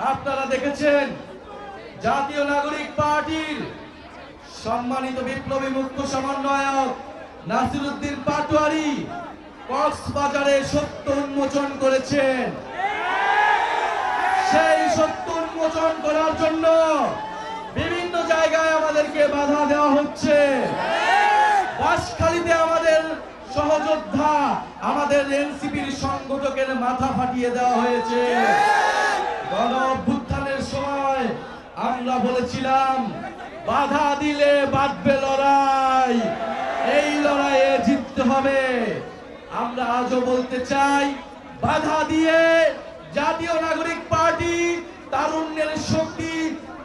আপনারা দেখেছেন জাতীয় নাগরিক পার্টির সম্মানিত বিপ্লবী মুখ্য সমন্বয়ক নাসিরউদ্দিন পাটোয়ারি কক্সবাজারে সত্য উন্মোচন করেছেন। সেই সত্য উন্মোচন করার জন্য বিভিন্ন জায়গায় আমাদেরকে বাধা দেওয়া হচ্ছে। বাঁশখালীতে আমাদের সহযোদ্ধা, আমাদের এনসিপির সংগঠকের মাথা ফাটিয়ে দেওয়া হয়েছে। গণ অভ্যুত্থানের সময় আমরা বলেছিলাম বাধা দিলে বাঁধবে লড়াই, এই লড়াইয়ে জিততে হবে। আমরা আজও বলতে চাই, বাধা দিয়ে জাতীয় নাগরিক পার্টি তারুণ্যের শক্তি,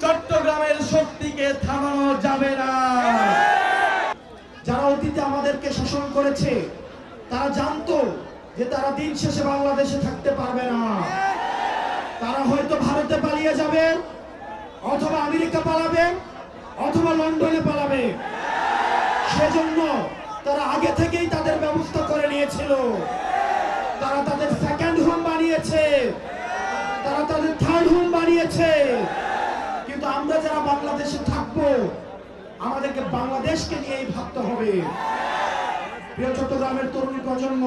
চট্টগ্রামের শক্তিকে থামানো যাবে না। যারা অতীতে আমাদেরকে শোষণ করেছে তারা জানতো যে তারা দিন শেষে বাংলাদেশে থাকতে পারবে না। তারা হয়তো ভারতে পালিয়ে যাবে, অথবা আমেরিকা পালাবে, অথবা লন্ডনে পালাবে। সেজন্য তারা আগে থেকেই তাদের ব্যবস্থা করে নিয়েছিল। তারা তাদের সেকেন্ড হোম বানিয়েছে, তারা তাদের থার্ড হোম বানিয়েছে। কিন্তু আমরা যারা বাংলাদেশে থাকবো, আমাদেরকে বাংলাদেশকে নিয়েই ভাবতে হবে। প্রিয় চট্টগ্রামের তরুণ প্রজন্ম,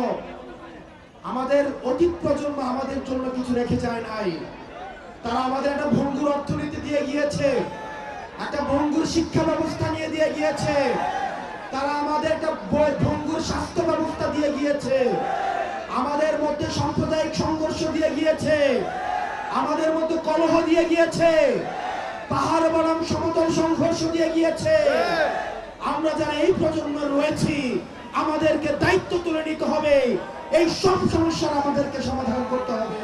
আমাদের অতীত প্রজন্ম আমাদের জন্য কিছু রেখে যায় নাই। তারা আমাদের একটা ভঙ্গুর অর্থনীতি দিয়ে গিয়েছে, একটা ভঙ্গুর শিক্ষা ব্যবস্থা নিয়ে দিয়ে গিয়েছে, তারা আমাদের একটা ভঙ্গুর স্বাস্থ্য ব্যবস্থা দিয়ে গিয়েছে, আমাদের মধ্যে সাম্প্রদায়িক সংঘর্ষ দিয়ে গিয়েছে, আমাদের মধ্যে কলহ দিয়ে গিয়েছে, পাহাড় বনাম সমতল সংঘর্ষ দিয়ে গিয়েছে। আমরা যারা এই প্রজন্ম রয়েছি, আমাদেরকে দায়িত্ব তুলে নিতে হবে। এই সব সমস্যার আমাদেরকে সমাধান করতে হবে।